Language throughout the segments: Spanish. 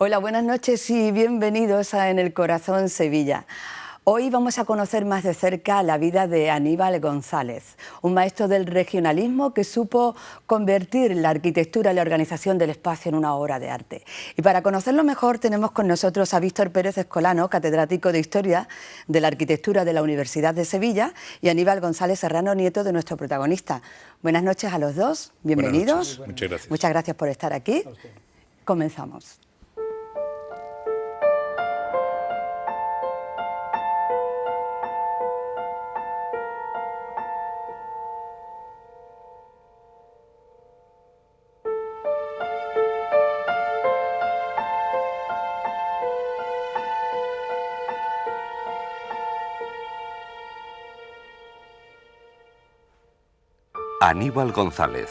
Hola, buenas noches y bienvenidos a En el Corazón Sevilla. Hoy vamos a conocer más de cerca la vida de Aníbal González, un maestro del regionalismo que supo convertir la arquitectura y la organización del espacio en una obra de arte. Y para conocerlo mejor tenemos con nosotros a Víctor Pérez Escolano, catedrático de Historia de la Arquitectura de la Universidad de Sevilla, y Aníbal González Serrano, nieto de nuestro protagonista. Buenas noches a los dos, bienvenidos. Buenas noches. Muchas gracias. Muchas gracias por estar aquí. Comenzamos. Aníbal González,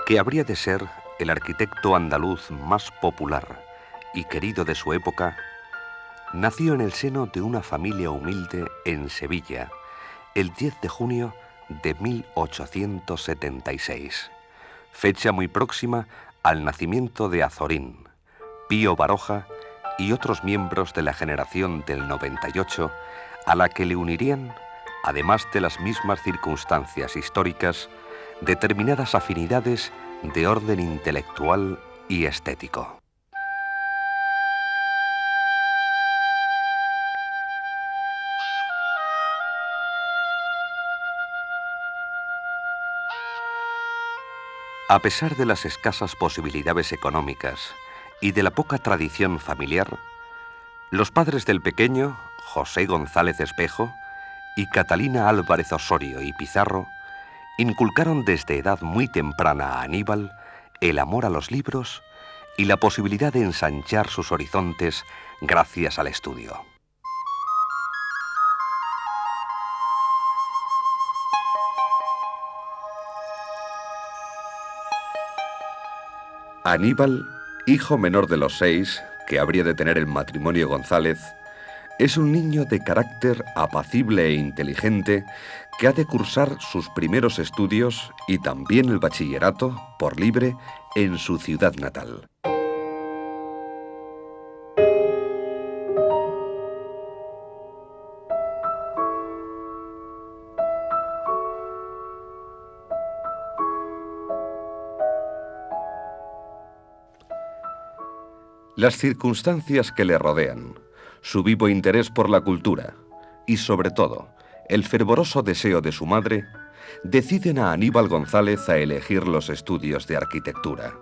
que habría de ser el arquitecto andaluz más popular y querido de su época, nació en el seno de una familia humilde en Sevilla el 10 de junio de 1876, fecha muy próxima al nacimiento de Azorín, Pío Baroja y otros miembros de la generación del 98, a la que le unirían, además de las mismas circunstancias históricas, determinadas afinidades de orden intelectual y estético. A pesar de las escasas posibilidades económicas y de la poca tradición familiar, los padres del pequeño, José González Espejo, y Catalina Álvarez Osorio y Pizarro, inculcaron desde edad muy temprana a Aníbal el amor a los libros y la posibilidad de ensanchar sus horizontes gracias al estudio. Aníbal, hijo menor de los 6, que habría de tener el matrimonio González, es un niño de carácter apacible e inteligente que ha de cursar sus primeros estudios y también el bachillerato, por libre, en su ciudad natal. Las circunstancias que le rodean, su vivo interés por la cultura y, sobre todo, el fervoroso deseo de su madre, deciden a Aníbal González a elegir los estudios de arquitectura.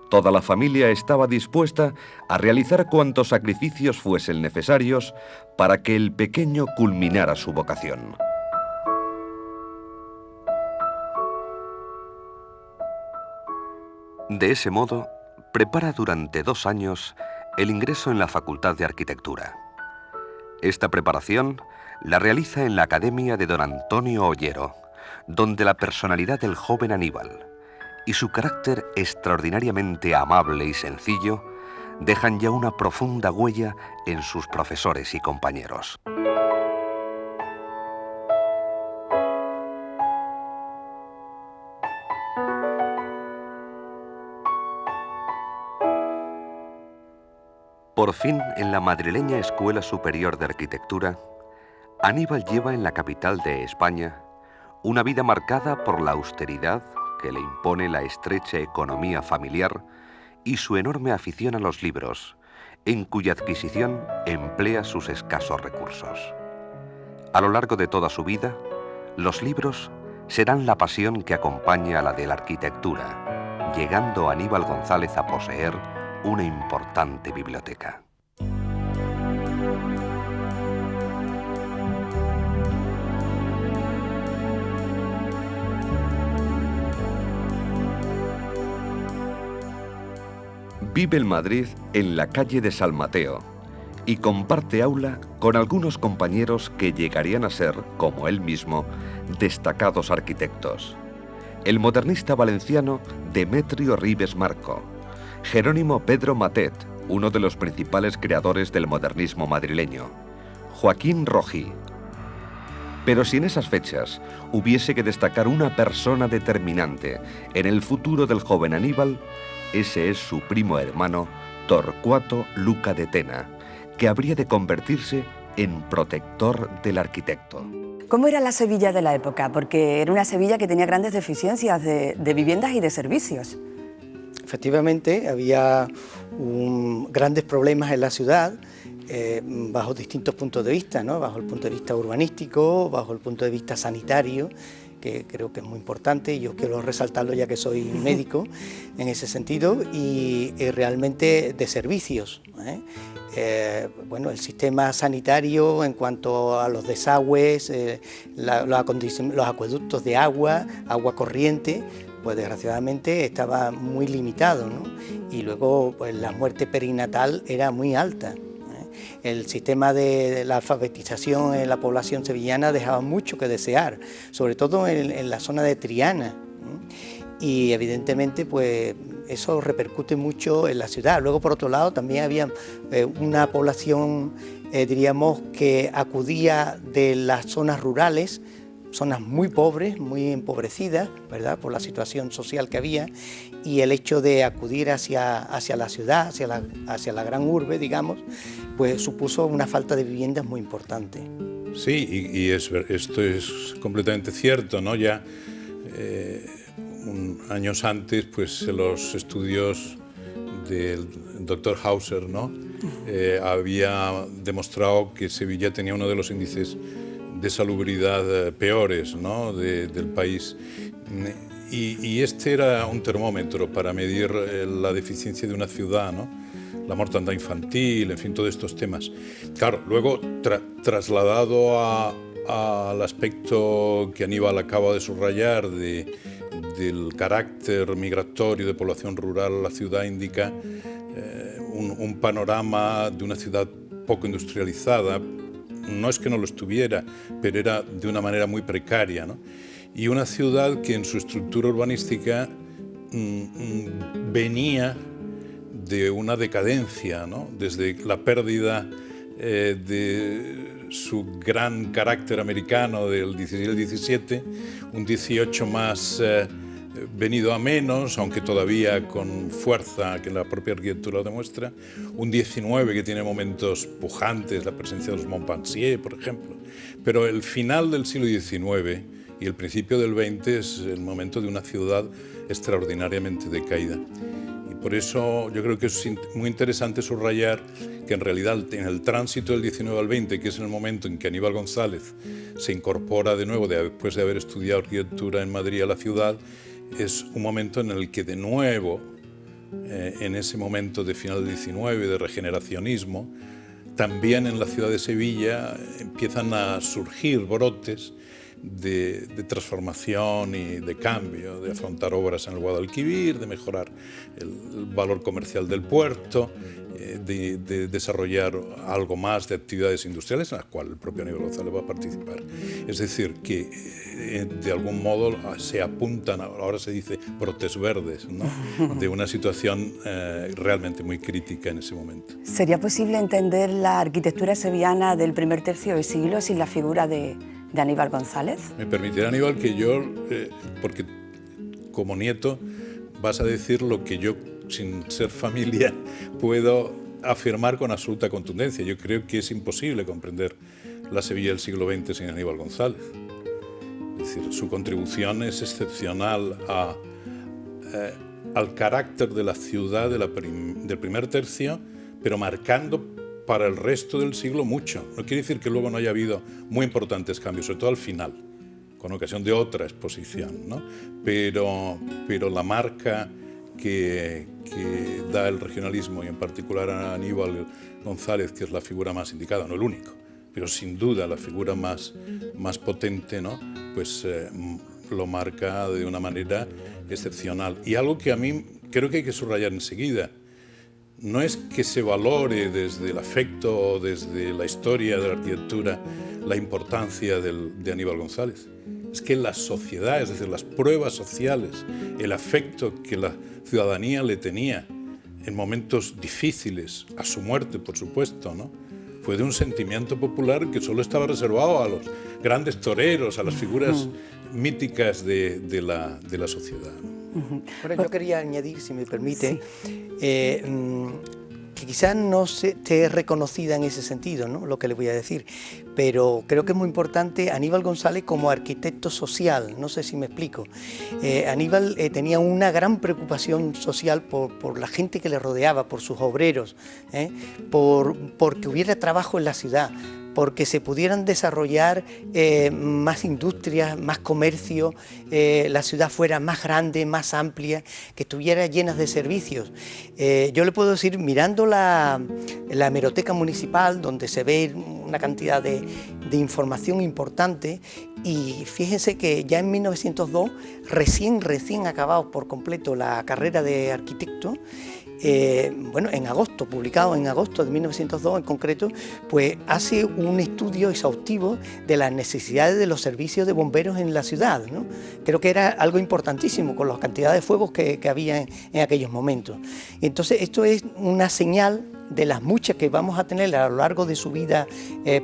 Toda la familia estaba dispuesta a realizar cuantos sacrificios fuesen necesarios para que el pequeño culminara su vocación. De ese modo, prepara durante 2 años el ingreso en la Facultad de Arquitectura. Esta preparación la realiza en la Academia de don Antonio Ollero, donde la personalidad del joven Aníbal y su carácter extraordinariamente amable y sencillo dejan ya una profunda huella en sus profesores y compañeros. Por fin, en la madrileña Escuela Superior de Arquitectura, Aníbal lleva en la capital de España una vida marcada por la austeridad que le impone la estrecha economía familiar y su enorme afición a los libros, en cuya adquisición emplea sus escasos recursos. A lo largo de toda su vida, los libros serán la pasión que acompaña a la de la arquitectura, llegando Aníbal González a poseer una importante biblioteca. Vive en Madrid en la calle de San Mateo y comparte aula con algunos compañeros que llegarían a ser, como él mismo, destacados arquitectos. El modernista valenciano Demetrio Ribes Marco, Jerónimo Pedro Matet, uno de los principales creadores del modernismo madrileño, Joaquín Rojí. Pero si en esas fechas hubiese que destacar una persona determinante en el futuro del joven Aníbal, ese es su primo hermano Torcuato Luca de Tena, que habría de convertirse en protector del arquitecto. ¿Cómo era la Sevilla de la época? Porque era una Sevilla que tenía grandes deficiencias de viviendas y de servicios. Efectivamente, había grandes problemas en la ciudad, bajo distintos puntos de vista, ¿no? Bajo el punto de vista urbanístico, bajo el punto de vista sanitario, que creo que es muy importante, y yo quiero resaltarlo ya que soy médico en ese sentido, y realmente de servicios, bueno, el sistema sanitario en cuanto a los desagües, los acueductos de agua corriente, pues desgraciadamente estaba muy limitado, ¿no? Y luego pues la muerte perinatal era muy alta. El sistema de la alfabetización en la población sevillana dejaba mucho que desear, sobre todo en la zona de Triana, y evidentemente pues eso repercute mucho en la ciudad. Luego, por otro lado, también había una población, diríamos, que acudía de las zonas rurales, zonas muy pobres, muy empobrecidas, ¿verdad?, por la situación social que había, y el hecho de acudir hacia la ciudad, hacia la gran urbe, digamos, pues supuso una falta de viviendas muy importante. Sí, y esto es completamente cierto, ¿no? Ya años antes, pues los estudios del doctor Hauser, ¿no? Había demostrado que Sevilla tenía uno de los índices de salubridad peores, ¿no?, del país. Y este era un termómetro para medir la deficiencia de una ciudad, ¿no?, la mortandad infantil, en fin, todos estos temas. Claro, luego trasladado al aspecto que Aníbal acaba de subrayar del carácter migratorio de población rural a la ciudad, indica un panorama de una ciudad poco industrializada. No es que no lo estuviera, pero era de una manera muy precaria, ¿no? Y una ciudad que en su estructura urbanística venía de una decadencia, ¿no? Desde la pérdida de su gran carácter americano del 16 al 17, un 18 más venido a menos, aunque todavía con fuerza, que la propia arquitectura lo demuestra, un 19 que tiene momentos pujantes, la presencia de los Montpensier, por ejemplo, pero el final del siglo XIX y el principio del XX es el momento de una ciudad extraordinariamente decaída. Y por eso yo creo que es muy interesante subrayar que en realidad en el tránsito del 19 al 20, que es el momento en que Aníbal González se incorpora de nuevo, después de haber estudiado arquitectura en Madrid, a la ciudad, es un momento en el que de nuevo, en ese momento de final del 19, de regeneracionismo, también en la ciudad de Sevilla empiezan a surgir brotes de transformación y de cambio, de afrontar obras en el Guadalquivir, de mejorar el valor comercial del puerto, de desarrollar algo más de actividades industriales en las cuales el propio Aníbal González va a participar. Es decir, que de algún modo se apuntan, ahora se dice, brotes verdes, ¿no?, de una situación realmente muy crítica en ese momento. ¿Sería posible entender la arquitectura sevillana del primer tercio del siglo sin la figura de Aníbal González? Me permitirá, Aníbal, que yo, porque como nieto vas a decir lo que yo, sin ser familia, puedo afirmar con absoluta contundencia. Yo creo que es imposible comprender la Sevilla del siglo XX sin Aníbal González. Es decir, su contribución es excepcional al carácter de la ciudad del primer tercio, pero marcando para el resto del siglo mucho. No quiere decir que luego no haya habido muy importantes cambios, sobre todo al final, con ocasión de otra exposición, ¿no? Pero la marca que da el regionalismo, y en particular a Aníbal González, que es la figura más indicada, no el único, pero sin duda la figura más potente, ¿no?, pues lo marca de una manera excepcional. Y algo que a mí creo que hay que subrayar enseguida: no es que se valore desde el afecto o desde la historia de la arquitectura la importancia de Aníbal González. Es que la sociedad, es decir, las pruebas sociales, el afecto que la ciudadanía le tenía en momentos difíciles, a su muerte, por supuesto, ¿no?, fue de un sentimiento popular que solo estaba reservado a los grandes toreros, a las figuras míticas de la sociedad, ¿no? Bueno, yo quería añadir, si me permite, que quizás no esté reconocida en ese sentido, ¿no?, lo que le voy a decir, pero creo que es muy importante Aníbal González como arquitecto social, no sé si me explico. Aníbal tenía una gran preocupación social por la gente que le rodeaba, por sus obreros, porque hubiera trabajo en la ciudad, porque se pudieran desarrollar más industrias, más comercio, la ciudad fuera más grande, más amplia, que estuviera llena de servicios. Yo le puedo decir, mirando la hemeroteca municipal, donde se ve una cantidad de información importante, y fíjense que ya en 1902, recién acabado por completo la carrera de arquitecto, en agosto, publicado en agosto de 1902 en concreto, pues hace un estudio exhaustivo de las necesidades de los servicios de bomberos en la ciudad, ¿no? Creo que era algo importantísimo con la cantidad de fuegos que había en aquellos momentos. Entonces esto es una señal de las muchas que vamos a tener a lo largo de su vida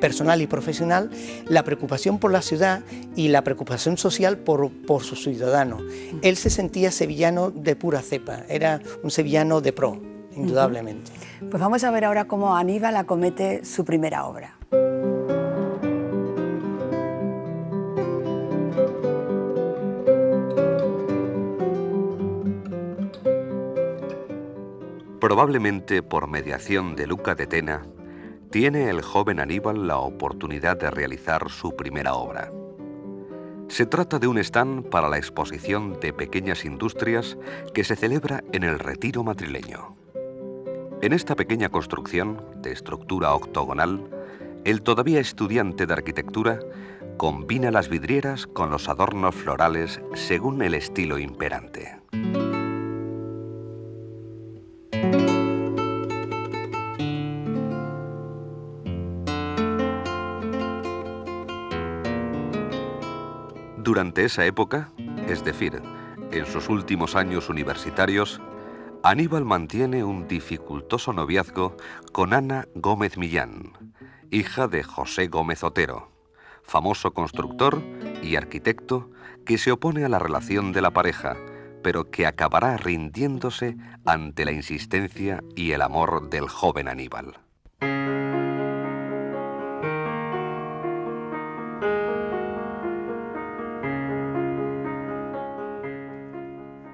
personal y profesional, la preocupación por la ciudad y la preocupación social por sus ciudadanos. Él se sentía sevillano de pura cepa, era un sevillano de pro, indudablemente. Pues vamos a ver ahora cómo Aníbal acomete su primera obra. Probablemente por mediación de Luca de Tena, tiene el joven Aníbal la oportunidad de realizar su primera obra. Se trata de un stand para la exposición de pequeñas industrias que se celebra en el Retiro madrileño. En esta pequeña construcción, de estructura octogonal, el todavía estudiante de arquitectura combina las vidrieras con los adornos florales según el estilo imperante. Durante esa época, es decir, en sus últimos años universitarios, Aníbal mantiene un dificultoso noviazgo con Ana Gómez Millán, hija de José Gómez Otero, famoso constructor y arquitecto que se opone a la relación de la pareja, pero que acabará rindiéndose ante la insistencia y el amor del joven Aníbal.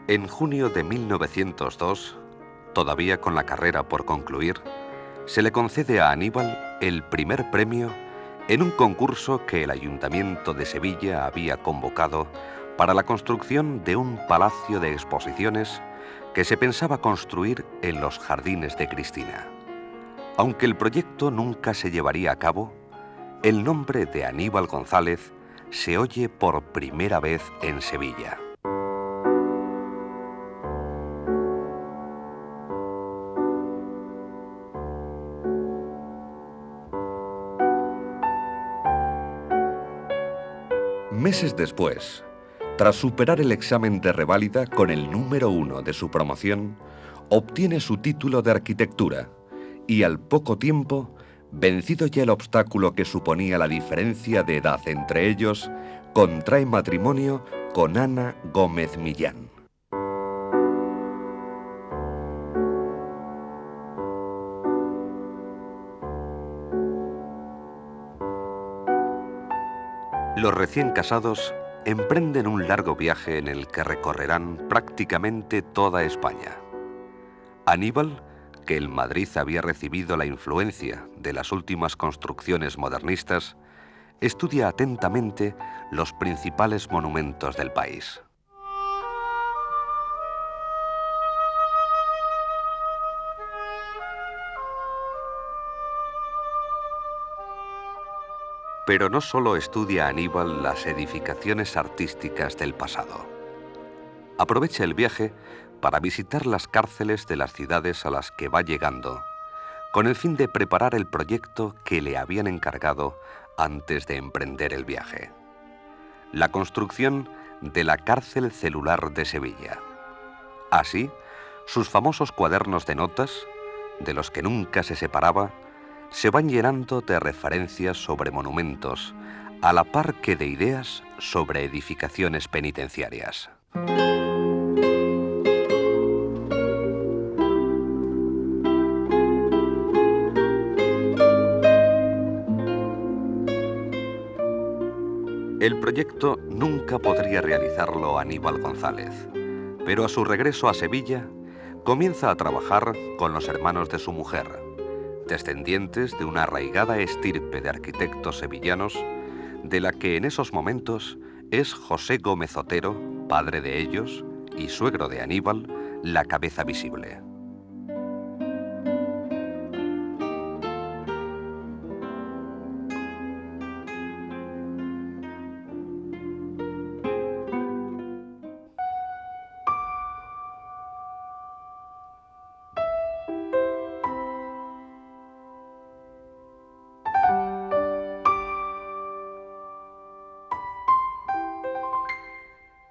En junio de 1902, todavía con la carrera por concluir, se le concede a Aníbal el primer premio en un concurso que el Ayuntamiento de Sevilla había convocado para la construcción de un palacio de exposiciones que se pensaba construir en los Jardines de Cristina. Aunque el proyecto nunca se llevaría a cabo, el nombre de Aníbal González se oye por primera vez en Sevilla. Meses después, tras superar el examen de reválida con el número 1 de su promoción, obtiene su título de arquitectura y al poco tiempo, vencido ya el obstáculo que suponía la diferencia de edad entre ellos, contrae matrimonio con Ana Gómez Millán. Los recién casados emprenden un largo viaje en el que recorrerán prácticamente toda España. Aníbal, que en Madrid había recibido la influencia de las últimas construcciones modernistas, estudia atentamente los principales monumentos del país. Pero no solo estudia Aníbal las edificaciones artísticas del pasado. Aprovecha el viaje para visitar las cárceles de las ciudades a las que va llegando, con el fin de preparar el proyecto que le habían encargado antes de emprender el viaje. La construcción de la cárcel celular de Sevilla. Así, sus famosos cuadernos de notas, de los que nunca se separaba, se van llenando de referencias sobre monumentos, a la par que de ideas sobre edificaciones penitenciarias. El proyecto nunca podría realizarlo Aníbal González, pero a su regreso a Sevilla comienza a trabajar con los hermanos de su mujer, descendientes de una arraigada estirpe de arquitectos sevillanos, de la que en esos momentos es José Gómez Otero, padre de ellos y suegro de Aníbal, la cabeza visible.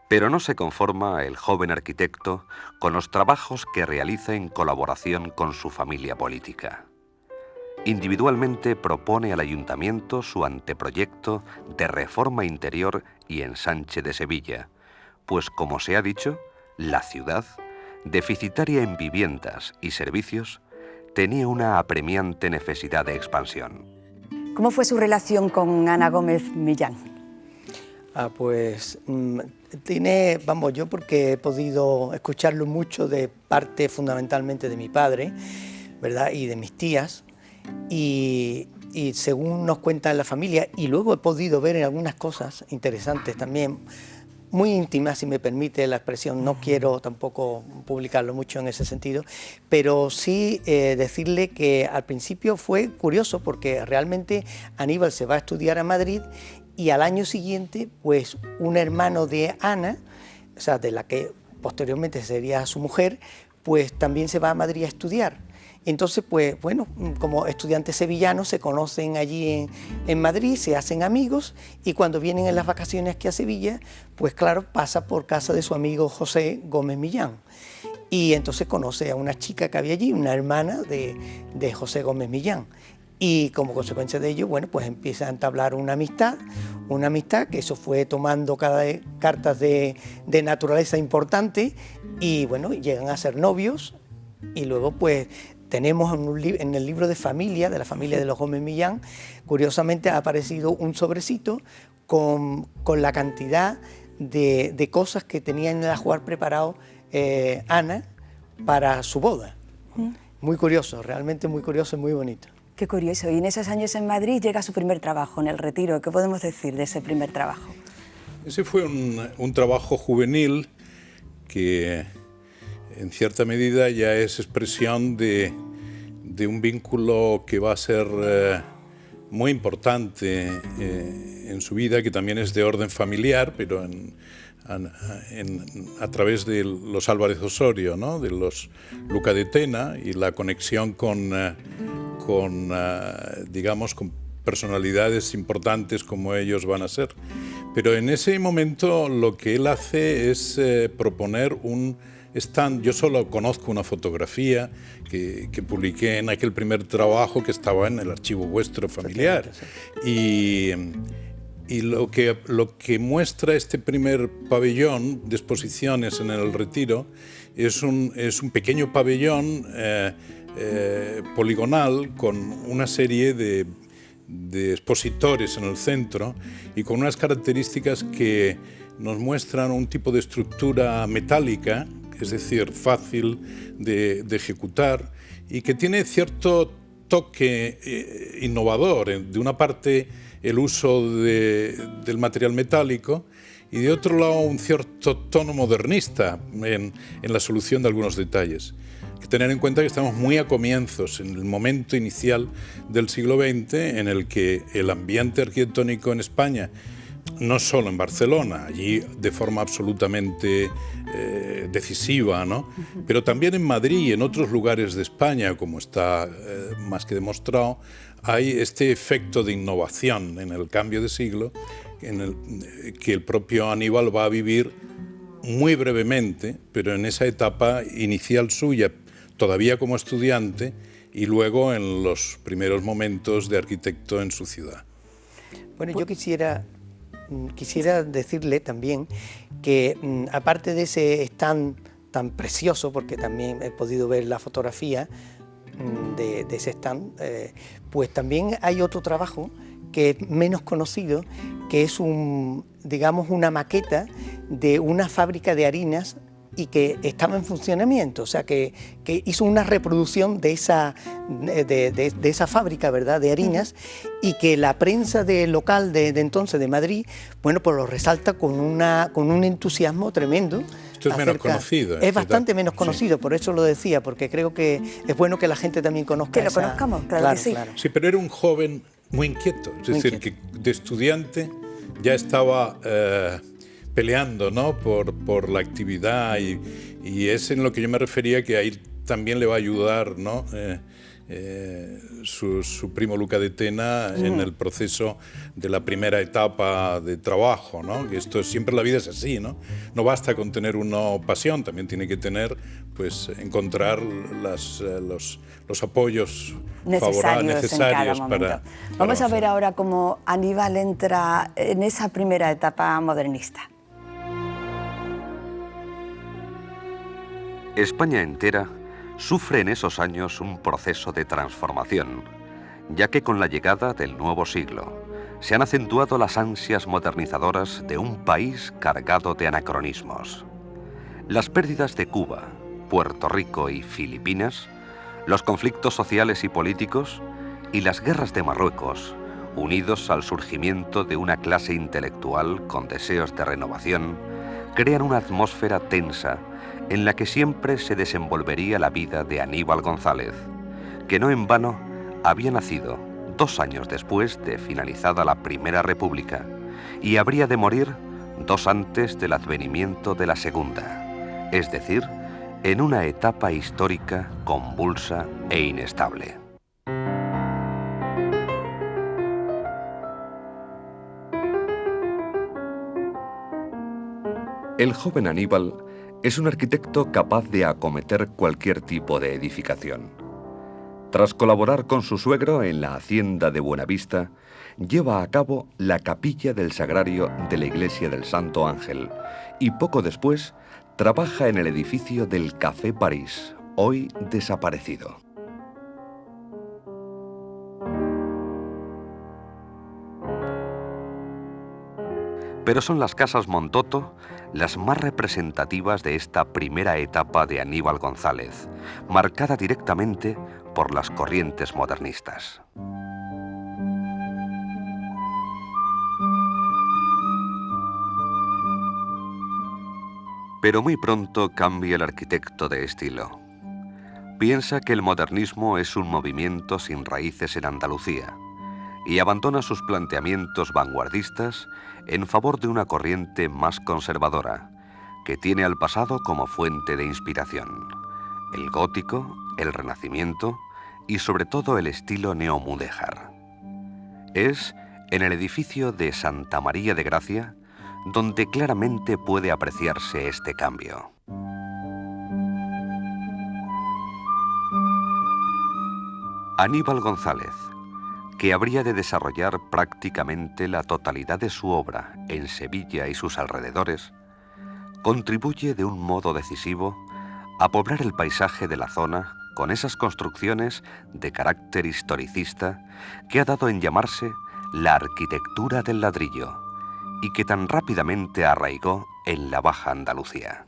Pero no se conforma el joven arquitecto con los trabajos que realiza en colaboración con su familia política. Individualmente propone al ayuntamiento su anteproyecto de reforma interior y ensanche de Sevilla, pues como se ha dicho, la ciudad, deficitaria en viviendas y servicios, tenía una apremiante necesidad de expansión. ¿Cómo fue su relación con Ana Gómez Millán? Pues yo porque he podido escucharlo mucho de parte fundamentalmente de mi padre, ¿verdad? Y de mis tías, y según nos cuenta la familia, y luego he podido ver en algunas cosas interesantes también, muy íntimas, si me permite la expresión, no quiero tampoco publicarlo mucho en ese sentido, pero sí decirle que al principio fue curioso porque realmente Aníbal se va a estudiar a Madrid y al año siguiente, pues un hermano de Ana, o sea, de la que posteriormente sería su mujer, pues también se va a Madrid a estudiar. Entonces, pues bueno, como estudiantes sevillanos se conocen allí en Madrid, se hacen amigos y cuando vienen en las vacaciones aquí a Sevilla, pues claro, pasa por casa de su amigo José Gómez Millán. Y entonces conoce a una chica que había allí, una hermana de José Gómez Millán. Y como consecuencia de ello, bueno, pues empieza a entablar una amistad que eso fue tomando cada vez cartas de naturaleza importante y bueno, llegan a ser novios y luego pues tenemos en el libro de familia, de la familia de los Gómez Millán, curiosamente ha aparecido un sobrecito con la cantidad de cosas que tenía en el ajuar preparado Ana para su boda. Muy curioso, realmente muy curioso y muy bonito. Qué curioso. Y en esos años en Madrid llega su primer trabajo, en el Retiro. ¿Qué podemos decir de ese primer trabajo? Ese fue un trabajo juvenil que en cierta medida ya es expresión de un vínculo que va a ser muy importante en su vida, que también es de orden familiar, pero a través de los Álvarez Osorio, ¿no? De los Luca de Tena y la conexión con personalidades importantes como ellos van a ser. Pero en ese momento lo que él hace es proponer un stand. Yo solo conozco una fotografía que publiqué en aquel primer trabajo que estaba en el archivo vuestro familiar. Y lo que muestra este primer pabellón de exposiciones en el Retiro es un pequeño pabellón poligonal con una serie de expositores en el centro y con unas características que nos muestran un tipo de estructura metálica, es decir, fácil de ejecutar y que tiene cierto toque innovador. De una parte, el uso del material metálico y de otro lado, un cierto tono modernista en la solución de algunos detalles. Hay que tener en cuenta que estamos muy a comienzos, en el momento inicial del siglo XX, en el que el ambiente arquitectónico en España, no solo en Barcelona, allí de forma absolutamente decisiva, ¿no? Pero también en Madrid y en otros lugares de España, como está más que demostrado, hay este efecto de innovación en el cambio de siglo que el propio Aníbal va a vivir muy brevemente, pero en esa etapa inicial suya, todavía como estudiante, y luego en los primeros momentos de arquitecto en su ciudad. Bueno, yo quisiera decirle también que aparte de ese stand tan precioso, porque también he podido ver la fotografía de ese stand, pues también hay otro trabajo que es menos conocido, que es digamos, una maqueta de una fábrica de harinas y que estaba en funcionamiento, o sea, que hizo una reproducción de esa fábrica, ¿verdad?, de harinas, y que la prensa local de entonces de Madrid, bueno, pues lo resalta con un entusiasmo tremendo. Esto es menos conocido. Es bastante menos conocido, sí. Por eso lo decía, porque creo que es bueno que la gente también conozca. Que lo conozcamos, claro que sí. Claro. Sí, pero era un joven muy inquieto, es decir, que de estudiante ya estaba peleando, ¿no?, por la actividad y es en lo que yo me refería, que ahí también le va a ayudar, ¿no?, su primo Luca de Tena en el proceso de la primera etapa de trabajo, ¿no? Que esto siempre, la vida es así, ¿no? No basta con tener uno pasión, también tiene que tener, pues, encontrar los apoyos necesarios para Vamos a ver ahora cómo Aníbal entra en esa primera etapa modernista. España entera sufre en esos años un proceso de transformación, ya que con la llegada del nuevo siglo se han acentuado las ansias modernizadoras de un país cargado de anacronismos. Las pérdidas de Cuba, Puerto Rico y Filipinas, los conflictos sociales y políticos y las guerras de Marruecos, unidos al surgimiento de una clase intelectual con deseos de renovación, crean una atmósfera tensa en la que siempre se desenvolvería la vida de Aníbal González, que no en vano había nacido 2 años después de finalizada la Primera República y habría de morir 2 antes del advenimiento de la Segunda, es decir, en una etapa histórica convulsa e inestable. El joven Aníbal es un arquitecto capaz de acometer cualquier tipo de edificación. Tras colaborar con su suegro en la hacienda de Buenavista, lleva a cabo la capilla del Sagrario de la Iglesia del Santo Ángel y poco después trabaja en el edificio del Café París, hoy desaparecido. Pero son las casas Montoto las más representativas de esta primera etapa de Aníbal González, marcada directamente por las corrientes modernistas. Pero muy pronto cambia el arquitecto de estilo. Piensa que el modernismo es un movimiento sin raíces en Andalucía y abandona sus planteamientos vanguardistas en favor de una corriente más conservadora, que tiene al pasado como fuente de inspiración: el gótico, el renacimiento y sobre todo el estilo neomudéjar. Es en el edificio de Santa María de Gracia donde claramente puede apreciarse este cambio. Aníbal González, que habría de desarrollar prácticamente la totalidad de su obra en Sevilla y sus alrededores, contribuye de un modo decisivo a poblar el paisaje de la zona con esas construcciones de carácter historicista que ha dado en llamarse la arquitectura del ladrillo y que tan rápidamente arraigó en la Baja Andalucía.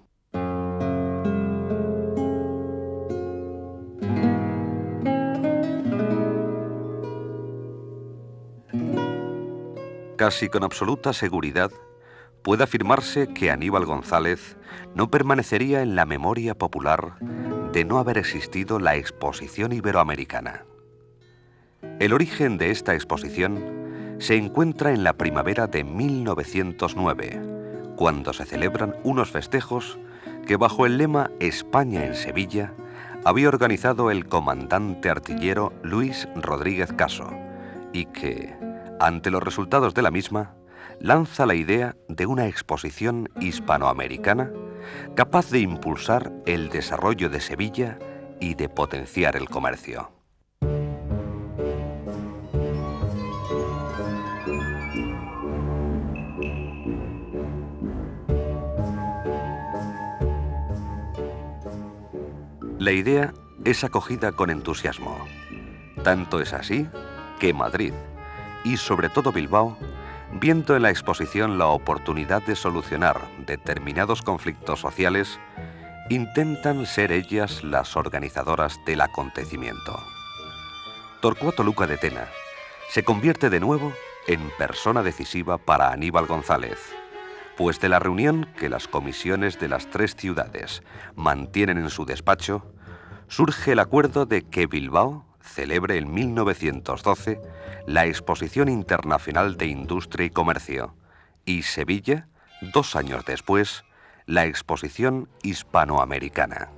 Casi con absoluta seguridad, puede afirmarse que Aníbal González no permanecería en la memoria popular de no haber existido la Exposición Iberoamericana. El origen de esta exposición se encuentra en la primavera de 1909, cuando se celebran unos festejos que, bajo el lema España en Sevilla, había organizado el comandante artillero Luis Rodríguez Caso y que, ante los resultados de la misma, lanza la idea de una exposición hispanoamericana capaz de impulsar el desarrollo de Sevilla y de potenciar el comercio. La idea es acogida con entusiasmo. Tanto es así que Madrid, y sobre todo Bilbao, viendo en la exposición la oportunidad de solucionar determinados conflictos sociales, intentan ser ellas las organizadoras del acontecimiento. Torcuato Luca de Tena se convierte de nuevo en persona decisiva para Aníbal González, pues de la reunión que las comisiones de las 3 ciudades mantienen en su despacho, surge el acuerdo de que Bilbao celebre en 1912 la Exposición Internacional de Industria y Comercio y Sevilla, 2 años después, la Exposición Hispanoamericana.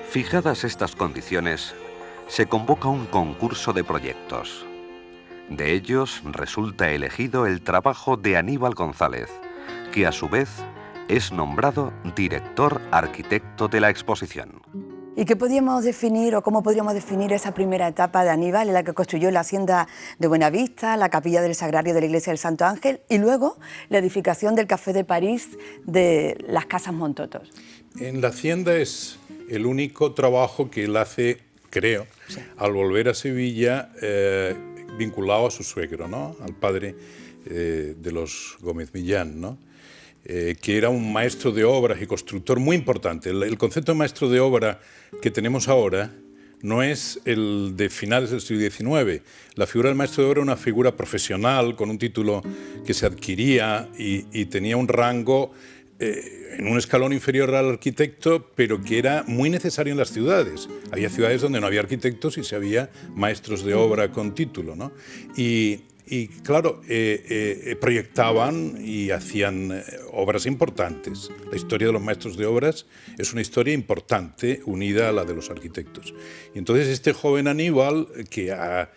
Fijadas estas condiciones, se convoca un concurso de proyectos. De ellos resulta elegido el trabajo de Aníbal González, que a su vez es nombrado director arquitecto de la exposición. ¿Y qué podríamos definir o cómo podríamos definir esa primera etapa de Aníbal en la que construyó la hacienda de Buenavista, la capilla del Sagrario de la iglesia del Santo Ángel y luego la edificación del Café de París de las Casas Montotos? En la hacienda es el único trabajo que él hace, creo, sí, al volver a Sevilla, vinculado a su suegro, ¿no? Al padre de los Gómez Millán, ¿no? Que era un maestro de obras y constructor muy importante. El concepto de maestro de obra que tenemos ahora no es el de finales del siglo XIX. La figura del maestro de obra era una figura profesional con un título que se adquiría y tenía un rango en un escalón inferior al arquitecto, pero que era muy necesario en las ciudades. Había ciudades donde no había arquitectos y se había maestros de obra con título, ¿no? Y claro, proyectaban y hacían obras importantes. La historia de los maestros de obras es una historia importante unida a la de los arquitectos. Y entonces este joven Aníbal, que ha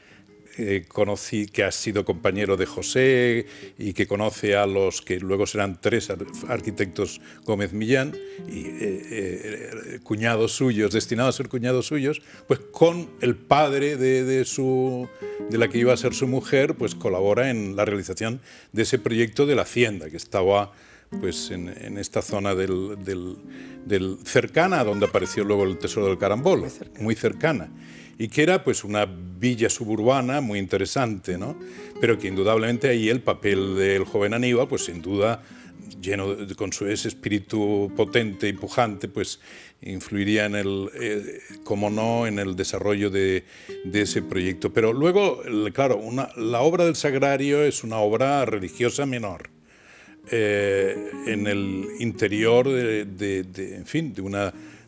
sido compañero de José y que conoce a los que luego serán 3 arquitectos Gómez Millán, y cuñados suyos, destinados a ser cuñados suyos, pues con el padre de la que iba a ser su mujer, pues colabora en la realización de ese proyecto de la hacienda, que estaba pues en esta zona del cercana, donde apareció luego el Tesoro del Carambolo, muy cercana. Y que era pues una villa suburbana muy interesante, ¿no? Pero que indudablemente ahí el papel del joven Aníbal, pues sin duda, con ese espíritu potente y pujante, pues influiría en como no, en el desarrollo de ese proyecto. Pero luego, claro, la obra del Sagrario es una obra religiosa menor. En el interior en fin,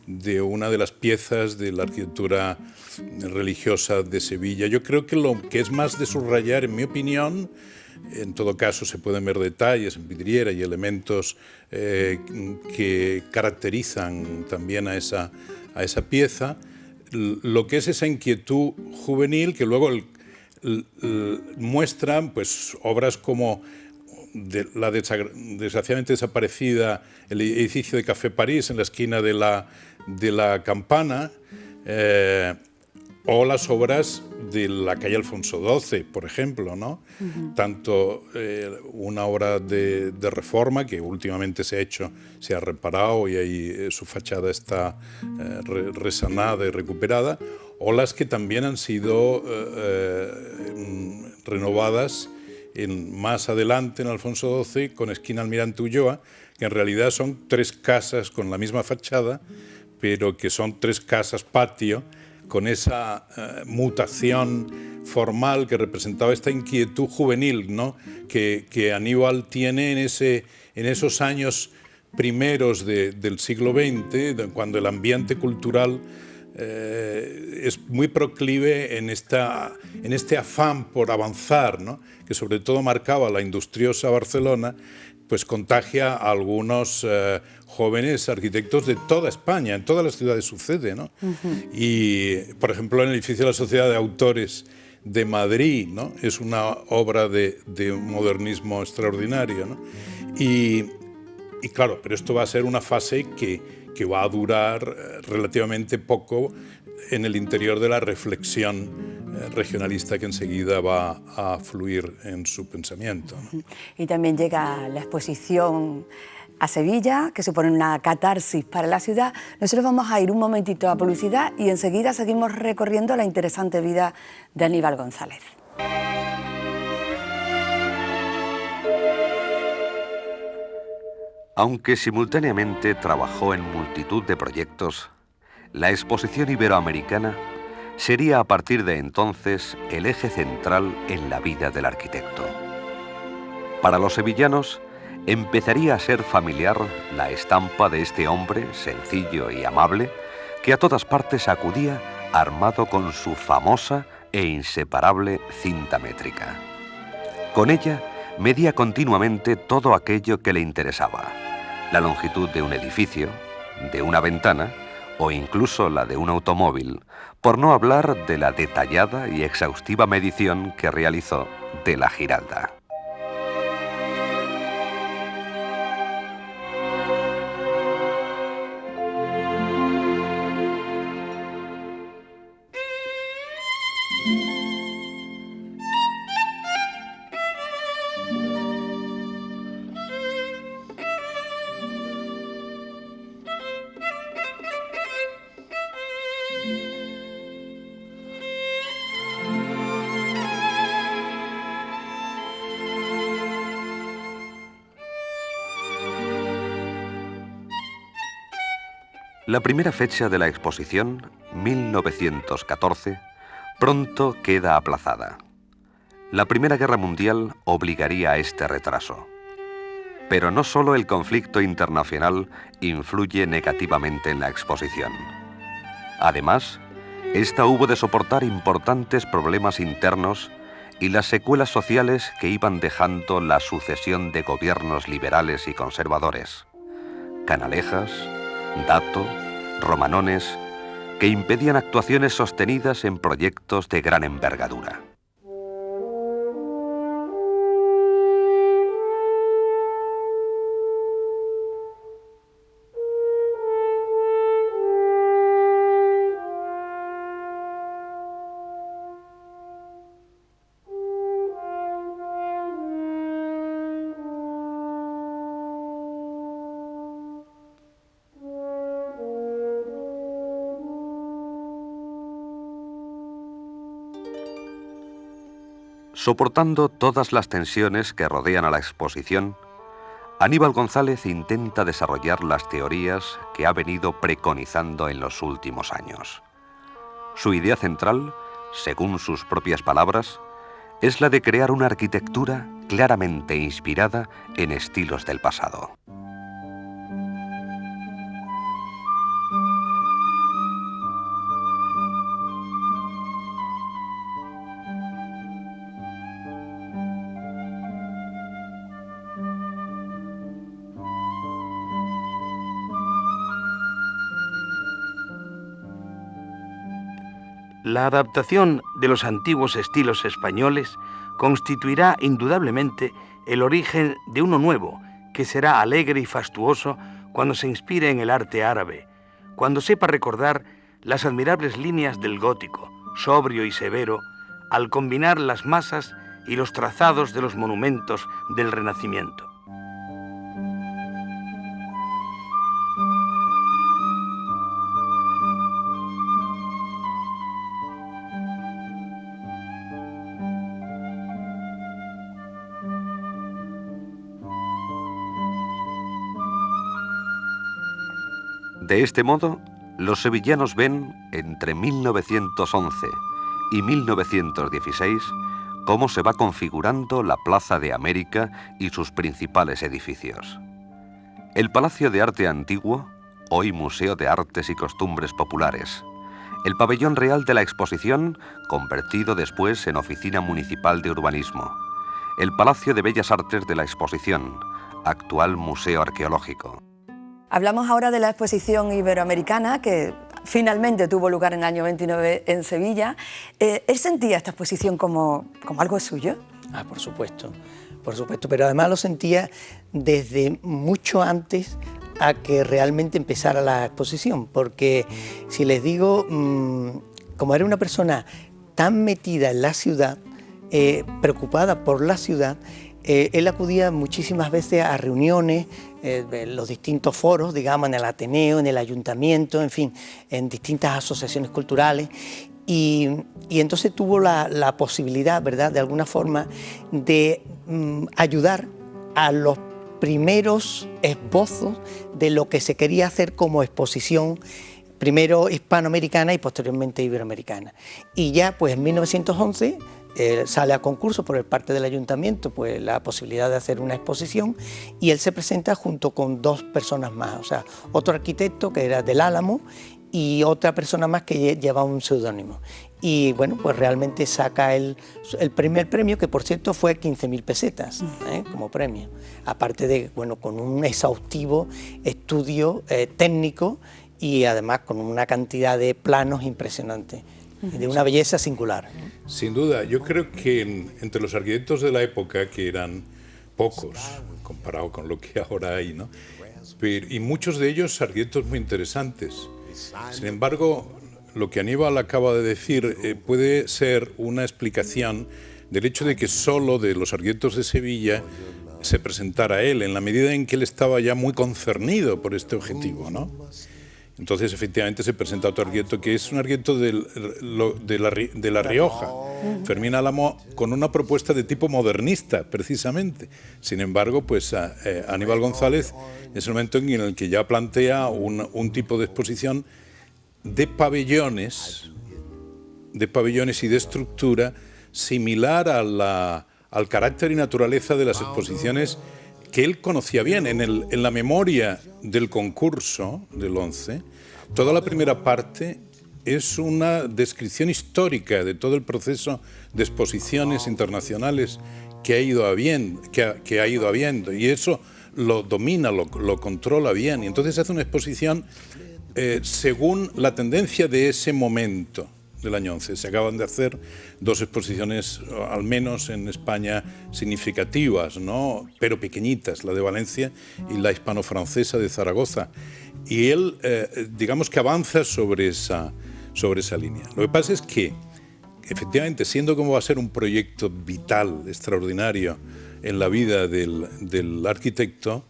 de una de las piezas de la arquitectura religiosa de Sevilla. Yo creo que lo que es más de subrayar, en mi opinión, en todo caso se pueden ver detalles en vidriera y elementos que caracterizan también a esa pieza, lo que es esa inquietud juvenil que luego muestran pues, obras como la desgraciadamente desaparecida, el edificio de Café París en la esquina de la Campana, o las obras de la calle Alfonso XII, por ejemplo, ¿no? Tanto una obra de reforma que últimamente se ha reparado y ahí su fachada está resanada y recuperada, o las que también han sido renovadas más adelante en Alfonso XII con esquina Almirante Ulloa, que en realidad son 3 casas con la misma fachada, pero que son 3 casas patio, con esa mutación formal que representaba esta inquietud juvenil, ¿no? que Aníbal tiene en esos años primeros del siglo XX, cuando el ambiente cultural es muy proclive en este afán por avanzar, ¿no? Que sobre todo marcaba la industriosa Barcelona, pues contagia a algunos jóvenes arquitectos de toda España, en todas las ciudades sucede, ¿no? Y, por ejemplo, en el edificio de la Sociedad de Autores de Madrid, ¿no? Es una obra de un modernismo extraordinario, ¿no? Y claro, pero esto va a ser una fase que va a durar relativamente poco en el interior de la reflexión regionalista que enseguida va a fluir en su pensamiento, ¿no? Y también llega la exposición a Sevilla, que supone una catarsis para la ciudad. Nosotros vamos a ir un momentito a publicidad y enseguida seguimos recorriendo la interesante vida de Aníbal González. Aunque simultáneamente trabajó en multitud de proyectos, la exposición iberoamericana sería a partir de entonces el eje central en la vida del arquitecto. Para los sevillanos, empezaría a ser familiar la estampa de este hombre sencillo y amable que a todas partes acudía armado con su famosa e inseparable cinta métrica. Con ella medía continuamente todo aquello que le interesaba: la longitud de un edificio, de una ventana o incluso la de un automóvil, por no hablar de la detallada y exhaustiva medición que realizó de la Giralda. La primera fecha de la exposición, 1914, pronto queda aplazada. La Primera Guerra Mundial obligaría a este retraso. Pero no solo el conflicto internacional influye negativamente en la exposición. Además, esta hubo de soportar importantes problemas internos y las secuelas sociales que iban dejando la sucesión de gobiernos liberales y conservadores. Canalejas, Dato, Romanones, que impedían actuaciones sostenidas en proyectos de gran envergadura. Soportando todas las tensiones que rodean a la exposición, Aníbal González intenta desarrollar las teorías que ha venido preconizando en los últimos años. Su idea central, según sus propias palabras, es la de crear una arquitectura claramente inspirada en estilos del pasado. La adaptación de los antiguos estilos españoles constituirá indudablemente el origen de uno nuevo, que será alegre y fastuoso cuando se inspire en el arte árabe, cuando sepa recordar las admirables líneas del gótico, sobrio y severo, al combinar las masas y los trazados de los monumentos del Renacimiento. De este modo, los sevillanos ven, entre 1911 y 1916, cómo se va configurando la Plaza de América y sus principales edificios. El Palacio de Arte Antiguo, hoy Museo de Artes y Costumbres Populares. El Pabellón Real de la Exposición, convertido después en Oficina Municipal de Urbanismo. El Palacio de Bellas Artes de la Exposición, actual Museo Arqueológico. Hablamos ahora de la exposición iberoamericana que finalmente tuvo lugar en el año 29 en Sevilla. ¿Él sentía esta exposición como algo suyo? Ah, por supuesto, pero además lo sentía desde mucho antes a que realmente empezara la exposición, porque si les digo, como era una persona tan metida en la ciudad, preocupada por la ciudad, él acudía muchísimas veces a reuniones, en los distintos foros, digamos, en el Ateneo, en el Ayuntamiento, en fin, en distintas asociaciones culturales. Y entonces tuvo la posibilidad, ¿verdad?, de alguna forma, de ayudar a los primeros esbozos de lo que se quería hacer como exposición, primero hispanoamericana y posteriormente iberoamericana. Y ya pues en 1911 sale a concurso por parte del ayuntamiento pues la posibilidad de hacer una exposición, y él se presenta junto con 2 personas más, o sea, otro arquitecto que era del Álamo y otra persona más que lleva un seudónimo. Y bueno, pues realmente saca el primer premio, que por cierto fue 15.000 pesetas como premio, aparte de, bueno, con un exhaustivo estudio técnico y además con una cantidad de planos impresionantes, de una belleza singular. Sin duda, yo creo que entre los arquitectos de la época, que eran pocos comparado con lo que ahora hay, ¿no? Y muchos de ellos arquitectos muy interesantes. Sin embargo, lo que Aníbal acaba de decir puede ser una explicación del hecho de que solo de los arquitectos de Sevilla se presentara él, en la medida en que él estaba ya muy concernido por este objetivo, ¿no? Entonces, efectivamente, se presenta otro arquitecto que es un arquitecto de La Rioja, Fermín Álamo, con una propuesta de tipo modernista, precisamente. Sin embargo, pues Aníbal González es el momento en el que ya plantea un tipo de exposición de pabellones y de estructura similar al carácter y naturaleza de las exposiciones que él conocía bien. En la memoria del concurso del 11, toda la primera parte es una descripción histórica de todo el proceso de exposiciones internacionales que ha ido habiendo, y eso lo domina, lo controla bien, y entonces hace una exposición según la tendencia de ese momento del año 11. Se acaban de hacer 2 exposiciones, al menos en España, significativas, ¿no?, pero pequeñitas, la de Valencia y la hispano-francesa de Zaragoza. Y él, digamos que avanza sobre esa línea. Lo que pasa es que, efectivamente, siendo como va a ser un proyecto vital, extraordinario, en la vida del arquitecto,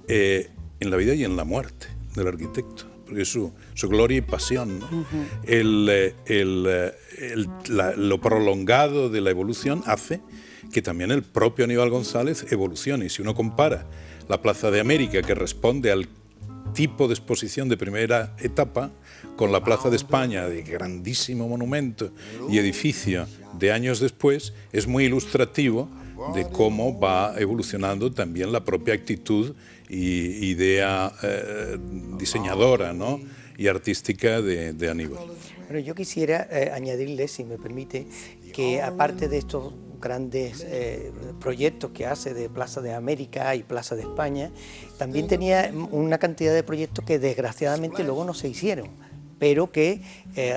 en la vida y en la muerte del arquitecto, porque su gloria y pasión, ¿no? Lo prolongado de la evolución hace que también el propio Aníbal González evolucione. Y si uno compara la Plaza de América, que responde al tipo de exposición de primera etapa, con la Plaza de España, de grandísimo monumento y edificio de años después, es muy ilustrativo de cómo va evolucionando también la propia actitud y idea diseñadora, ¿no?, y artística de Aníbal. Bueno, yo quisiera añadirle, si me permite, que aparte de estos grandes proyectos que hace de Plaza de América y Plaza de España, también tenía una cantidad de proyectos que desgraciadamente luego no se hicieron, pero que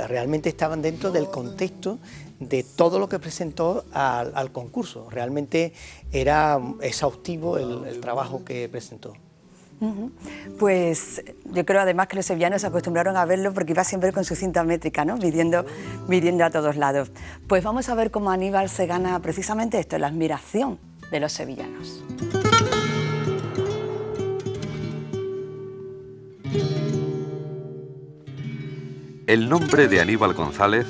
realmente estaban dentro del contexto de todo lo que presentó al concurso. Realmente era exhaustivo el trabajo que presentó. Pues yo creo además que los sevillanos se acostumbraron a verlo porque iba siempre con su cinta métrica, ¿no?, midiendo a todos lados. Pues vamos a ver cómo Aníbal se gana precisamente esto, la admiración de los sevillanos. El nombre de Aníbal González,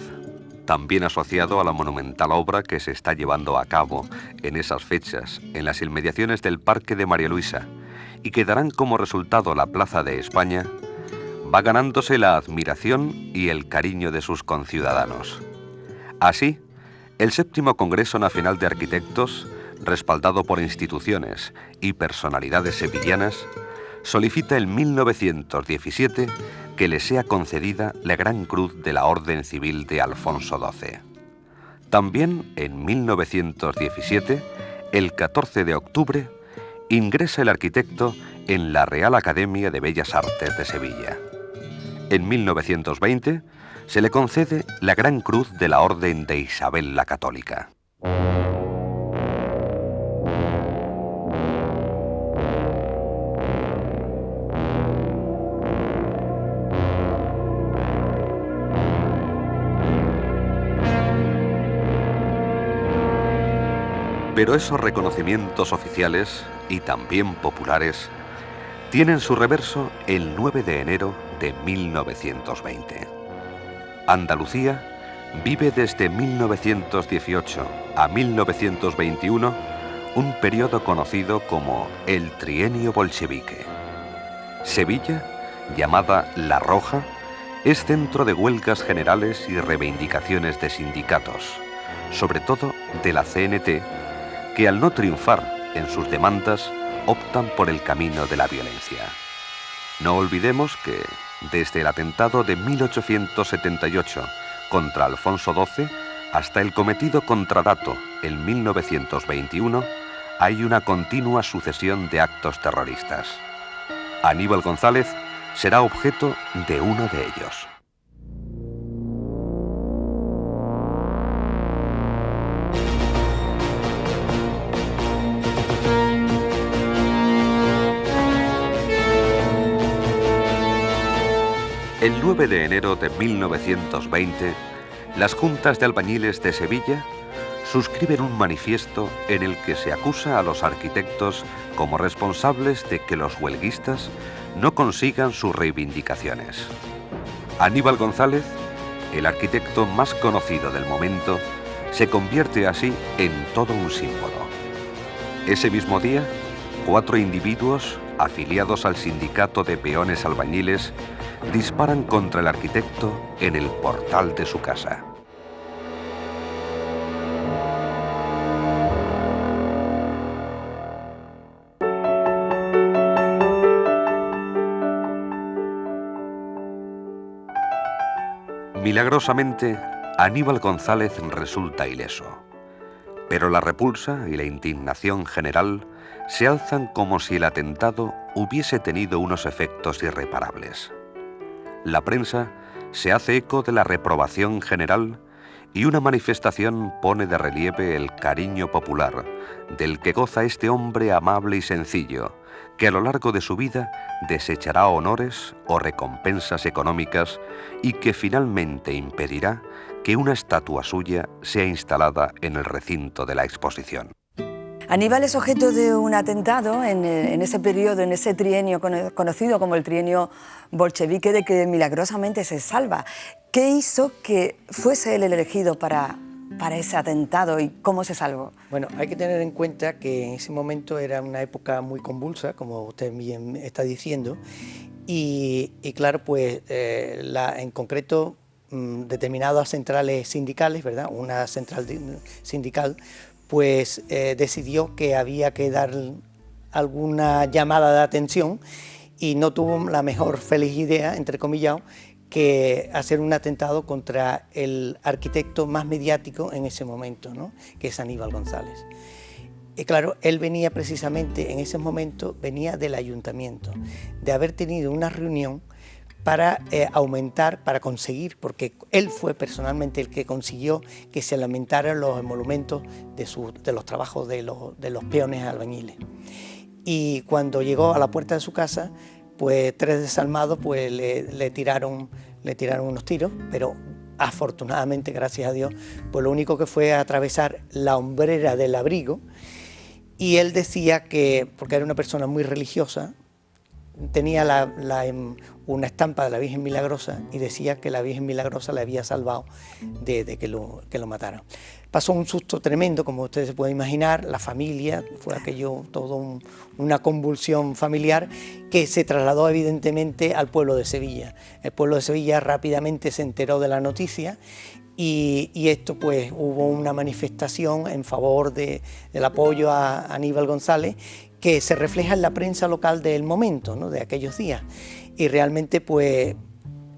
también asociado a la monumental obra que se está llevando a cabo en esas fechas en las inmediaciones del Parque de María Luisa, y que darán como resultado la Plaza de España, va ganándose la admiración y el cariño de sus conciudadanos. Así, el 7º Congreso Nacional de Arquitectos, respaldado por instituciones y personalidades sevillanas, solicita en 1917 que le sea concedida la Gran Cruz de la Orden Civil de Alfonso XII. También en 1917, el 14 de octubre, ingresa el arquitecto en la Real Academia de Bellas Artes de Sevilla. En 1920 se le concede la Gran Cruz de la Orden de Isabel la Católica. Pero esos reconocimientos oficiales, y también populares, tienen su reverso el 9 de enero de 1920. Andalucía vive desde 1918 a 1921 un periodo conocido como el Trienio Bolchevique. Sevilla, llamada La Roja, es centro de huelgas generales y reivindicaciones de sindicatos, sobre todo de la CNT, que al no triunfar en sus demandas optan por el camino de la violencia. No olvidemos que, desde el atentado de 1878 contra Alfonso XII hasta el cometido contra Dato en 1921, hay una continua sucesión de actos terroristas. Aníbal González será objeto de uno de ellos. El 9 de enero de 1920, las juntas de albañiles de Sevilla suscriben un manifiesto en el que se acusa a los arquitectos como responsables de que los huelguistas no consigan sus reivindicaciones. Aníbal González, el arquitecto más conocido del momento, se convierte así en todo un símbolo. Ese mismo día, 4 individuos afiliados al sindicato de peones albañiles disparan contra el arquitecto en el portal de su casa. Milagrosamente, Aníbal González resulta ileso, pero la repulsa y la indignación general se alzan como si el atentado hubiese tenido unos efectos irreparables. La prensa se hace eco de la reprobación general y una manifestación pone de relieve el cariño popular del que goza este hombre amable y sencillo, que a lo largo de su vida desechará honores o recompensas económicas y que finalmente impedirá que una estatua suya sea instalada en el recinto de la exposición. Aníbal es objeto de un atentado en ese periodo, en ese trienio conocido como el trienio bolchevique, de que milagrosamente se salva. ¿Qué hizo que fuese él el elegido para ese atentado y cómo se salvó? Bueno, hay que tener en cuenta que en ese momento era una época muy convulsa, como usted bien está diciendo, y claro, pues en concreto determinadas centrales sindicales, ¿verdad? Una central sindical, pues decidió que había que dar alguna llamada de atención y no tuvo la mejor feliz idea, entre comillas, que hacer un atentado contra el arquitecto más mediático en ese momento, ¿no? Que es Aníbal González. Y claro, él venía precisamente en ese momento, venía del ayuntamiento, de haber tenido una reunión para aumentar, para conseguir, porque él fue personalmente el que consiguió que se aumentaran los emolumentos de los trabajos de los peones albañiles. Y cuando llegó a la puerta de su casa, pues 3 desalmados pues, le tiraron unos tiros, pero afortunadamente, gracias a Dios, pues lo único que fue atravesar la hombrera del abrigo. Y él decía que, porque era una persona muy religiosa, tenía una estampa de la Virgen Milagrosa y decía que la Virgen Milagrosa le había salvado de que lo mataran. Pasó un susto tremendo, como ustedes se pueden imaginar, la familia, fue aquello todo una convulsión familiar que se trasladó evidentemente al pueblo de Sevilla. El pueblo de Sevilla rápidamente se enteró de la noticia y esto pues hubo una manifestación en favor del apoyo a Aníbal González, que se refleja en la prensa local del momento, ¿no? De aquellos días. Y realmente, pues,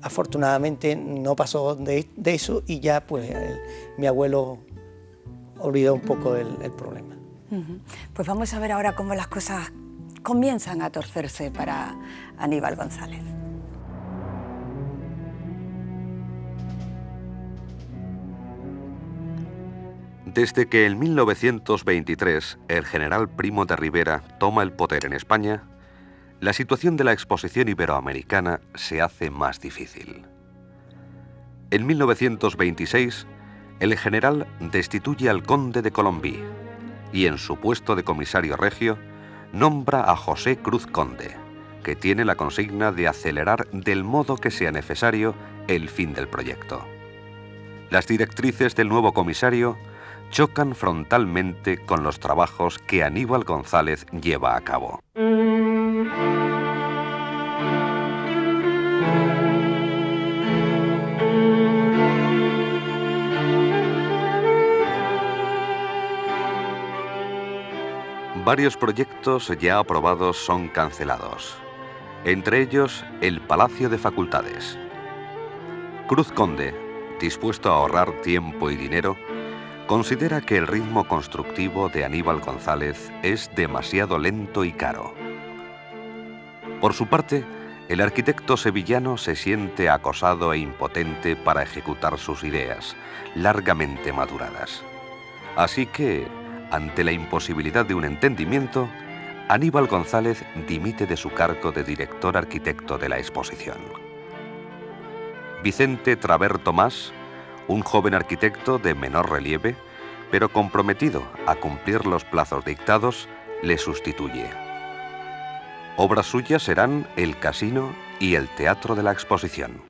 afortunadamente no pasó de eso y ya, pues, mi abuelo olvidó un poco el problema. Pues vamos a ver ahora cómo las cosas comienzan a torcerse para Aníbal González. Desde que en 1923 el general Primo de Rivera toma el poder en España, la situación de la exposición iberoamericana se hace más difícil. En 1926, el general destituye al conde de Colombí y en su puesto de comisario regio nombra a José Cruz Conde, que tiene la consigna de acelerar del modo que sea necesario el fin del proyecto. Las directrices del nuevo comisario chocan frontalmente con los trabajos que Aníbal González lleva a cabo. Varios proyectos ya aprobados son cancelados, entre ellos el Palacio de Facultades. Cruz Conde, dispuesto a ahorrar tiempo y dinero, considera que el ritmo constructivo de Aníbal González es demasiado lento y caro. Por su parte, el arquitecto sevillano se siente acosado e impotente para ejecutar sus ideas, largamente maduradas. Así que, ante la imposibilidad de un entendimiento, Aníbal González dimite de su cargo de director arquitecto de la exposición. Vicente Traver Tomás, un joven arquitecto de menor relieve, pero comprometido a cumplir los plazos dictados, le sustituye. Obras suyas serán el casino y el teatro de la exposición.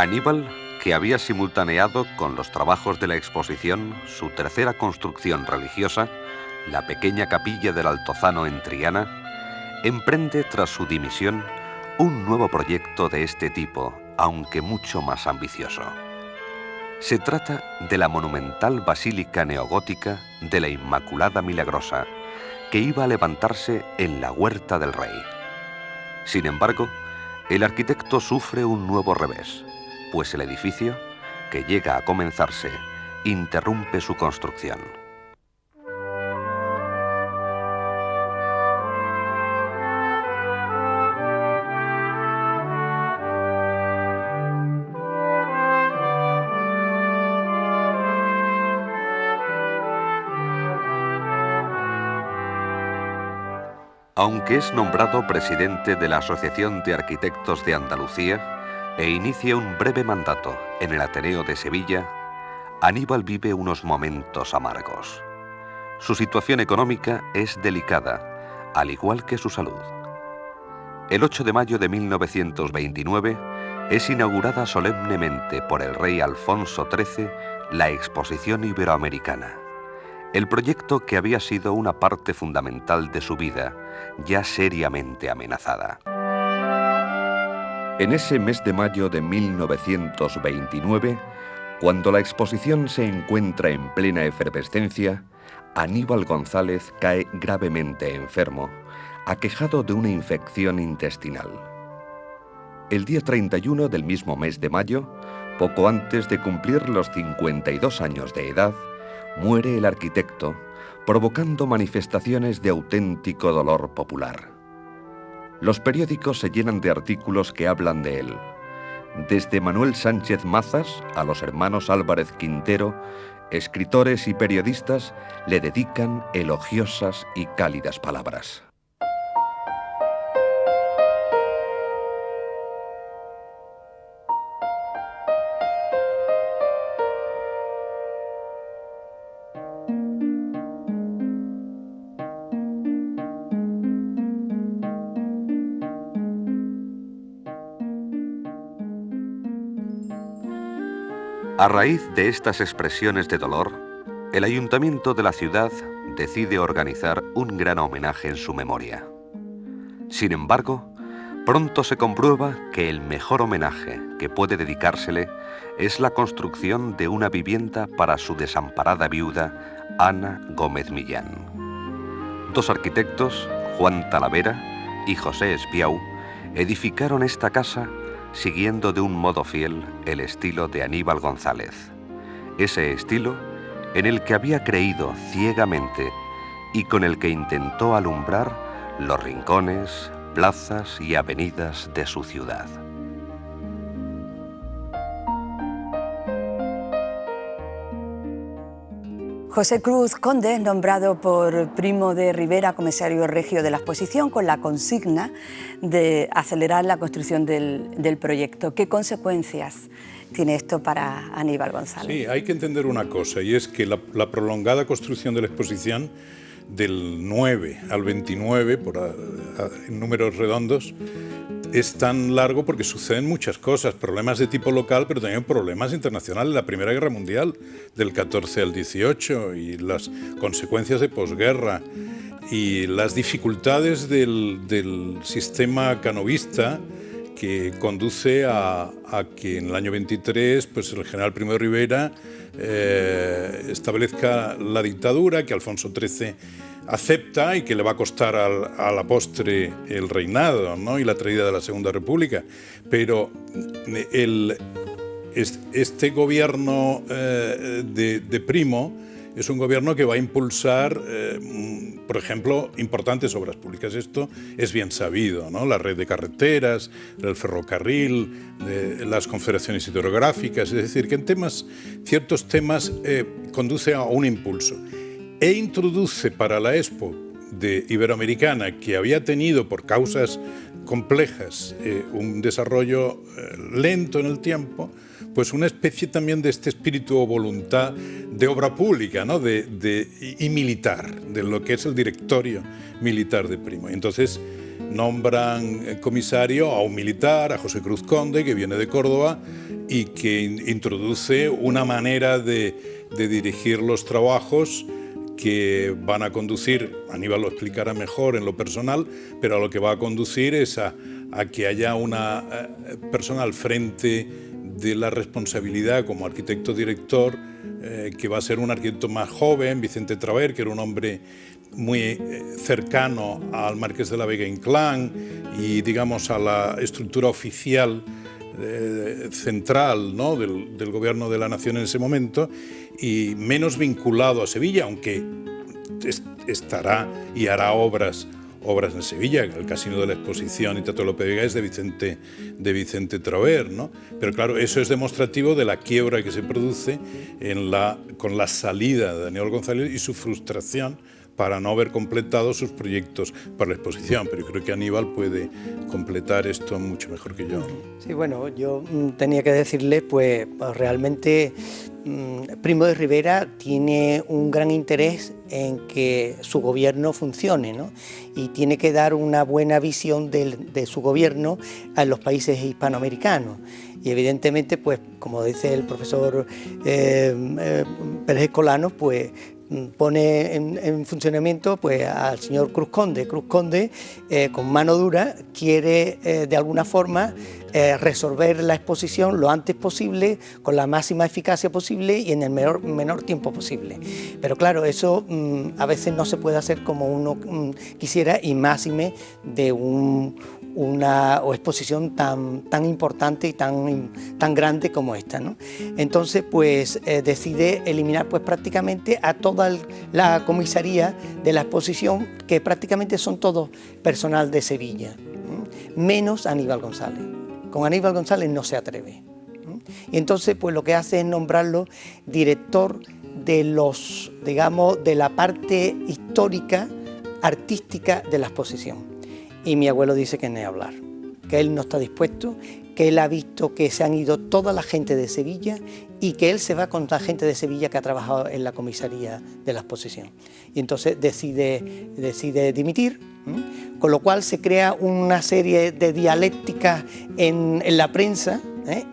Aníbal, que había simultaneado con los trabajos de la exposición su tercera construcción religiosa, la pequeña capilla del Altozano en Triana, emprende tras su dimisión un nuevo proyecto de este tipo, aunque mucho más ambicioso. Se trata de la monumental basílica neogótica de la Inmaculada Milagrosa, que iba a levantarse en la Huerta del Rey. Sin embargo, el arquitecto sufre un nuevo revés, pues el edificio, que llega a comenzarse, interrumpe su construcción. Aunque es nombrado presidente de la Asociación de Arquitectos de Andalucía e inicia un breve mandato en el Ateneo de Sevilla, Aníbal vive unos momentos amargos. Su situación económica es delicada, al igual que su salud. El 8 de mayo de 1929 es inaugurada solemnemente por el rey Alfonso XIII la Exposición Iberoamericana, el proyecto que había sido una parte fundamental de su vida, ya seriamente amenazada. En ese mes de mayo de 1929, cuando la exposición se encuentra en plena efervescencia, Aníbal González cae gravemente enfermo, aquejado de una infección intestinal. El día 31 del mismo mes de mayo, poco antes de cumplir los 52 años de edad, muere el arquitecto, provocando manifestaciones de auténtico dolor popular. Los periódicos se llenan de artículos que hablan de él. Desde Manuel Sánchez Mazas a los hermanos Álvarez Quintero, escritores y periodistas le dedican elogiosas y cálidas palabras. A raíz de estas expresiones de dolor, el ayuntamiento de la ciudad decide organizar un gran homenaje en su memoria. Sin embargo, pronto se comprueba que el mejor homenaje que puede dedicársele es la construcción de una vivienda para su desamparada viuda, Ana Gómez Millán. Dos arquitectos, Juan Talavera y José Espiau, edificaron esta casa siguiendo de un modo fiel el estilo de Aníbal González, ese estilo en el que había creído ciegamente y con el que intentó alumbrar los rincones, plazas y avenidas de su ciudad. José Cruz Conde es nombrado por Primo de Rivera comisario regio de la exposición con la consigna de acelerar la construcción del proyecto. ¿Qué consecuencias tiene esto para Aníbal González? Sí, hay que entender una cosa, y es que la prolongada construcción de la exposición del 9 al 29, en números redondos, es tan largo porque suceden muchas cosas, problemas de tipo local, pero también problemas internacionales. La Primera Guerra Mundial, del 14 al 18, y las consecuencias de posguerra, y las dificultades del sistema canovista, que conduce a que en el año 23 pues el general Primo de Rivera establezca la dictadura, que Alfonso XIII acepta y que le va a costar a la postre el reinado, ¿no? Y la traída de la Segunda República. Pero este gobierno de Primo es un gobierno que va a impulsar, por ejemplo, importantes obras públicas. Esto es bien sabido, ¿no? La red de carreteras, el ferrocarril, las confederaciones hidrográficas. Es decir, que en ciertos temas conduce a un impulso. E introduce para la Expo de Iberoamericana, que había tenido por causas complejas un desarrollo lento en el tiempo, pues una especie también de este espíritu o voluntad de obra pública, ¿no? y militar, de lo que es el directorio militar de Primo. Y entonces nombran comisario a un militar, a José Cruz Conde, que viene de Córdoba y que introduce una manera de dirigir los trabajos que van a conducir, Aníbal lo explicará mejor en lo personal, pero a lo que va a conducir es a que haya una persona al frente de la responsabilidad como arquitecto director, que va a ser un arquitecto más joven, Vicente Traver, que era un hombre muy cercano al Marqués de la Vega Inclán y, digamos, a la estructura oficial central, ¿no? del gobierno de la nación en ese momento, y menos vinculado a Sevilla, aunque estará y hará obras en Sevilla. El Casino de la Exposición y Teatro Lope de Vega es de Vicente Traver, ¿no? Pero claro, eso es demostrativo de la quiebra que se produce con la salida de Aníbal González y su frustración para no haber completado sus proyectos para la exposición. Pero yo creo que Aníbal puede completar esto mucho mejor que yo. Sí, bueno, yo tenía que decirle, pues realmente Primo de Rivera tiene un gran interés en que su gobierno funcione, ¿no? Y tiene que dar una buena visión de su gobierno a los países hispanoamericanos. Y evidentemente, pues como dice el profesor Pérez Escolano, pues pone en funcionamiento pues al señor Cruz Conde. Cruz Conde, con mano dura, quiere de alguna forma resolver la exposición lo antes posible, con la máxima eficacia posible y en el menor tiempo posible. Pero claro, eso a veces no se puede hacer como uno quisiera, y máxime de una exposición tan importante y tan grande como esta, ¿no? Entonces, pues decide eliminar pues prácticamente a toda la comisaría de la exposición, que prácticamente son todos personal de Sevilla, menos Aníbal González. Con Aníbal González no se atreve. Y entonces, pues lo que hace es nombrarlo director de de la parte histórica, artística de la exposición. Y mi abuelo dice que ni hablar, que él no está dispuesto, que él ha visto que se han ido toda la gente de Sevilla y que él se va con la gente de Sevilla que ha trabajado en la comisaría de la exposición. Y entonces decide dimitir, con lo cual se crea una serie de dialécticas en la prensa,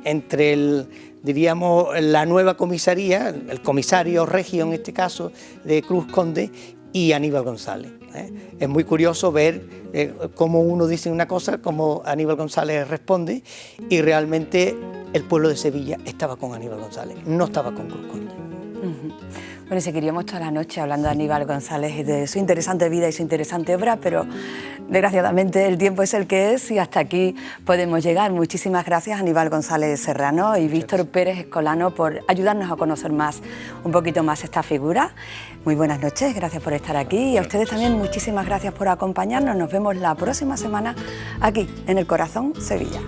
entre diríamos, la nueva comisaría, el comisario regio en este caso de Cruz Conde, y Aníbal González. Es muy curioso ver cómo uno dice una cosa, cómo Aníbal González responde, y realmente el pueblo de Sevilla estaba con Aníbal González, no estaba con Cruz Conde. Bueno, y seguiríamos toda la noche hablando de Aníbal González y de su interesante vida y su interesante obra, pero desgraciadamente el tiempo es el que es y hasta aquí podemos llegar. Muchísimas gracias a Aníbal González Serrano y Víctor Pérez Escolano por ayudarnos a conocer un poquito más esta figura. Muy buenas noches, gracias por estar aquí y a ustedes también muchísimas gracias por acompañarnos. Nos vemos la próxima semana aquí en El Corazón Sevilla.